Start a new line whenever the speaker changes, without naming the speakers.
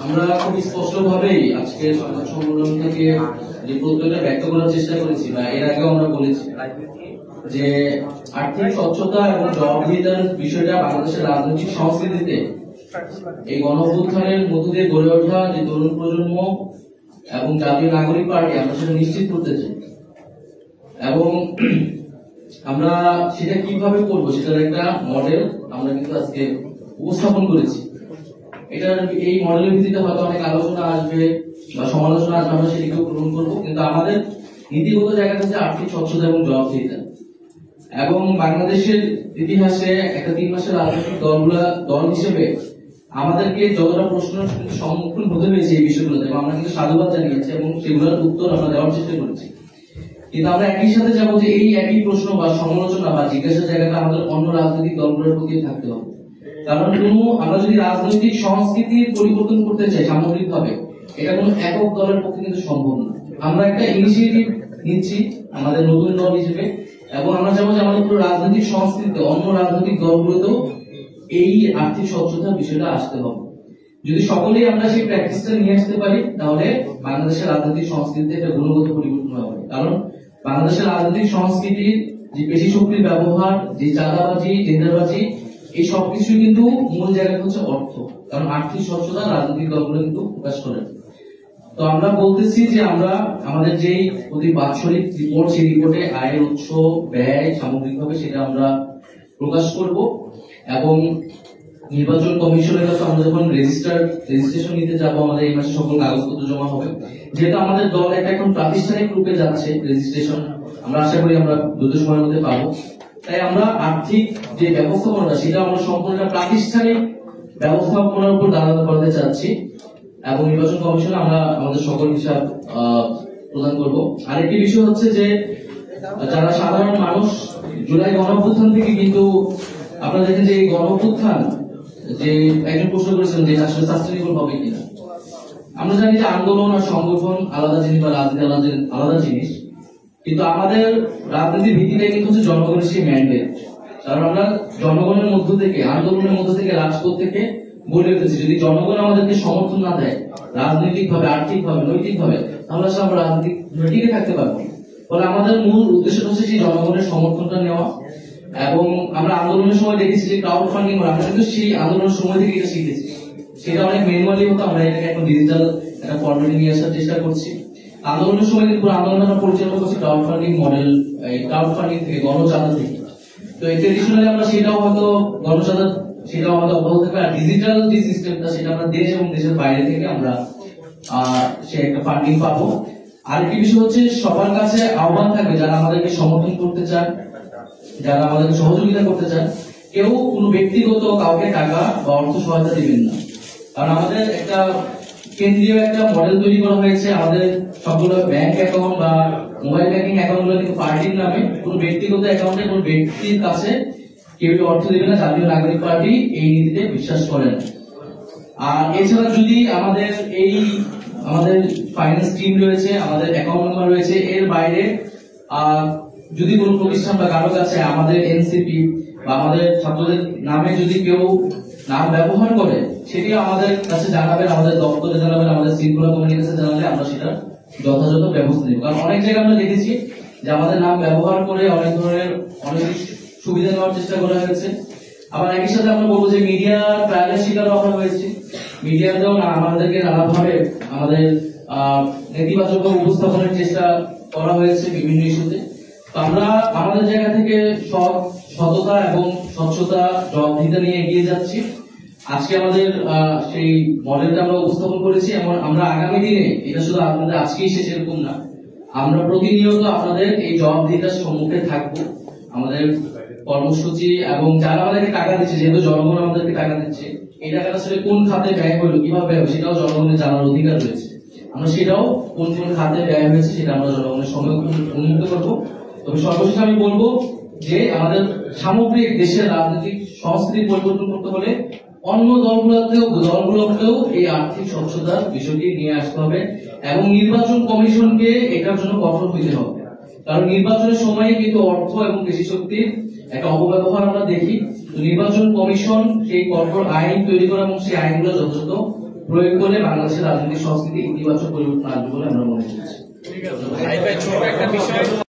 আমরা খুব স্পষ্টভাবেই আজকে সংবাদ সম্মেলন থেকে যে প্রত্যয়টা ব্যক্ত করার চেষ্টা করেছি বা এর আগেও আমরা বলেছি যে আর্থিক স্বচ্ছতা এবং জবাবদিহিতার বিষয়টা বাংলাদেশের রাজনৈতিক সংস্কৃতিতে এই গণঅভ্যুত্থানের মধ্য দিয়ে গড়ে ওঠা যে তরুণ প্রজন্ম এবং জাতীয় নাগরিক পার্টি আমরা সেটা নিশ্চিত করতে চাই এবং আমরা সেটা কিভাবে করবো সেটার একটা মডেল আমরা কিন্তু আজকে উপস্থাপন করেছি। এটার এই মডেলের ভিত্তিতে হয়তো অনেক আলোচনা আসবে বা সমালোচনা আসবে, আমরা সেটিকেও গ্রহণ করবো, কিন্তু আমাদের নীতিগত জায়গা হচ্ছে আর্থিক স্বচ্ছতা এবং জবাবদিহিতা। এবং বাংলাদেশের ইতিহাসে একটা 3 মাসের রাজনৈতিক দল হিসেবে আমাদেরকে যতটা প্রশ্নের সম্মুখীন হতে হয়েছে এই বিষয়গুলোতে, এবং আমরা কিন্তু সাধুবাদ জানিয়েছি এবং সেগুলোর উত্তর আমরা দেওয়ার চেষ্টা করেছি। কিন্তু আমরা একই সাথে যাবো যে এই একই প্রশ্ন বা সমালোচনা বা জিজ্ঞাসার জায়গাটা আমাদের অন্য রাজনৈতিক দলগুলোর প্রতি থাকতে হবে। কারণ আমরা যদি রাজনৈতিক সংস্কৃতির পরিবর্তন করতে চাই সামগ্রিকভাবে, এটা কোনো একক দলের পক্ষে কিন্তু সম্ভব না। আমরা একটা ইনিশিয়েটিভ নিচ্ছি আমাদের নতুন দল হিসেবে, এবং আমরা চাবো যে আমাদের পুরো রাজনৈতিক সংস্কৃতিতে অন্য রাজনৈতিক দলগুলোতেও এই আর্থিক স্বচ্ছতার বিষয়টা আসতে হবে। যদি সকলেই আমরা সেই প্র্যাকটিসটা নিয়ে আসতে পারি, তাহলে বাংলাদেশের রাজনৈতিক সংস্কৃতিতে একটা গুণগত পরিবর্তন হবে। কারণ বাংলাদেশের রাজনৈতিক সংস্কৃতির যে পেশি শক্তির ব্যবহার, যে চাঁদাবাজি, টেন্ডারবাজি, এই সবকিছু কিন্তু মূল জায়গা হচ্ছে অর্থ। কারণ আর্থিক স্বচ্ছতা রাজনৈতিক দলগুলো কিন্তু প্রকাশ করে। তো আমরা বলতেছি যে আমরা আমাদের যেই প্রতি বাৎসরিক রিপোর্ট, সেই রিপোর্টে আয়ের উৎস, ব্যয় সামগ্রিকভাবে সেটা আমরা প্রকাশ করব। এবং নির্বাচন কমিশনের কাছে আমরা যখন রেজিস্ট্রেশন নিতে যাবো, আমাদের এই মাসে সকল কাগজপত্র জমা হবে। যেহেতু আমাদের দল একটা এখন প্রাতিষ্ঠানিক রূপে যাচ্ছে রেজিস্ট্রেশন, আমরা আশা করি আমরা দ্রুত সময়ের মধ্যে পাবো। তাই আমরা আর্থিক যে ব্যবস্থাপনাটা সেটা আমরা সম্পূর্ণ প্রাতিষ্ঠানিক ব্যবস্থাপনার উপর দাঁড়াতে করতে চাচ্ছি, এবং নির্বাচন কমিশনে আমরা আমাদের সকল হিসাব প্রদান করব। আরেকটি বিষয় হচ্ছে যে যারা সাধারণ মানুষ জুলাই গণঅভ্যুত্থান থেকে কিন্তু আপনারা দেখেন যে এই গণঅভ্যুত্থান যে একজন প্রশ্ন করেছেন যে আসলে সাস্টেনেবল হবে কিনা। আমরা জানি যে আন্দোলন আর সংগঠন আলাদা জিনিস বা রাজনীতি আলাদা জিনিস, কিন্তু আমাদের রাজনীতির ভিত্তিটা কিন্তু হচ্ছে জনগণের সেই ম্যান্ডেট। কারণ আমরা জনগণের মধ্য থেকে, আন্দোলনের মধ্য থেকে, রাজপথ থেকে বলে উঠেছি, যদি জনগণ আমাদেরকে সমর্থন না দেয় রাজনৈতিক ভাবে, আর্থিক ভাবে, নৈতিক ভাবে, তাহলে আসলে আমরা রাজনীতি টিকে থাকতে পারবো। ফলে আমাদের মূল উদ্দেশ্য হচ্ছে সেই জনগণের সমর্থনটা নেওয়া। এবং আমরা আন্দোলনের সময় দেখেছি যে ক্রাউড ফান্ডিং, আমরা কিন্তু সেই আন্দোলনের সময় থেকে এটা শিখেছি। সেটা অনেক ম্যানুয়ালি হতো, আমরা এটাকে এখন ডিজিটাল একটা ফরম্যাটে নিয়ে আসার চেষ্টা করছি। আন্দোলনের সময় কিন্তু আন্দোলন আমরা পরিচালনা করছি ক্রাউড ফান্ডিং মডেল, এই ক্রাউড ফান্ডিং থেকে, গণচাঁদা থেকে। তো এই ট্রেডিশনালি আমরা সেটাও হয়তো গণচাঁদা সেটাও আমাদের অব্যাহত থাকবে। আর ডিজিটাল যে সিস্টেমটা সেটা আমরা দেশ এবং দেশের বাইরে থেকে আমরা সে একটা ফান্ডিং পাবো। আরেকটি বিষয় হচ্ছে সবার কাছে আহ্বান থাকবে, যারা আমাদেরকে সমর্থন করতে চান, যারা আমাদেরকে সহযোগিতা করতে চান, কেউ কোনো ব্যক্তিগত কাউকে টাকা বা অর্থ সহায়তা দিবেন না। কারণ আমাদের একটা কেন্দ্রীয় একটা মডেল তৈরি করা হয়েছে, আমাদের সবগুলো ব্যাংক অ্যাকাউন্ট বা মোবাইল ব্যাংকিং অ্যাকাউন্ট গুলো কিন্তু পার্টির নামে, কোনো ব্যক্তিগত অ্যাকাউন্টে কোনো ব্যক্তির কাছে কেউ অর্থ দেবে না। জাতীয় নাগরিক পার্টি এই নীতিতে বিশ্বাস করেন। আর এছাড়া যদি আমাদের ফাইন্যান্স টিম রয়েছে, আমাদের অ্যাকাউন্ট নাম্বার রয়েছে, এর বাইরে যদি কোনো প্রতিষ্ঠান বা কারো কাছে আমাদের এনসিপি বা আমাদের ছাত্রদের নামে যদি কেউ নাম ব্যবহার করে, সেটি আমাদের কাছে জানাবেন, আমাদের দপ্তরে জানাবেন, আমাদের শৃঙ্খলা কমিটির কাছে জানালে আমরা সেটা যথাযথ ব্যবস্থা নেব। কারণ অনেক জায়গায় আমরা দেখেছি যে আমাদের নাম ব্যবহার করে অনেক ধরনের অনেক সুবিধা নেওয়ার চেষ্টা করা হয়েছে। আবার একই সাথে আমরা বলবো যে মিডিয়া ট্রায়ালের শিকার হওয়া হয়েছে, মিডিয়াতেও না আমাদেরকে নানাভাবে আমাদের নেতিবাচক উপস্থাপনের চেষ্টা করা হয়েছে বিভিন্ন ইস্যুতে। তো আমরা আমাদের জায়গা থেকে সততা এবং স্বচ্ছতা, জবাবদিহিতা নিয়ে এগিয়ে যাচ্ছি। আজকে আমাদের সেই মডেলটা আমরা উপস্থাপন করেছি, এবং আমরা আগামী দিনে এটা শুধু আপনাদের আজকেই শেষ এরকম না, আমরা প্রতিনিয়ত আপনাদের এই জবাবদিহিতার সম্মুখে থাকবো। আমাদের কর্মসূচি এবং যারা আমাদেরকে টাকা দিচ্ছে, যেহেতু জনগণ আমাদেরকে টাকা দিচ্ছে, এই টাকাটা আসলে কোন খাতে ব্যয় হলো, কিভাবে ব্যয় হলো, সেটাও জনগণের জানার অধিকার রয়েছে। আমরা সেটাও কোন কোন খাতে ব্যয় হয়েছে সেটা আমরা জনগণের সঙ্গে উন্মুক্ত করবো। তবে সর্বশেষ আমি বলবো যে আমাদের সামগ্রিক দেশের রাজনৈতিক সংস্কৃতি পরিবর্তন করতে হলে অন্য দলগুলোকেও এই আর্থিক স্বচ্ছতার বিষয়টি নিয়ে আসতে হবে, এবং নির্বাচন কমিশনকে এটার জন্য কঠোর হইতে হবে। কারণ নির্বাচনের সময় কিন্তু অর্থ এবং পেশি শক্তির একটা অপব্যবহার আমরা দেখি। তো নির্বাচন কমিশন সেই কঠোর আইন তৈরি করা এবং সেই আইনগুলো যথাযথ প্রয়োগ করে বাংলাদেশের রাজনৈতিক সংস্কৃতি ইতিবাচক পরিবর্তন আসবে বলে আমরা মনে করছি।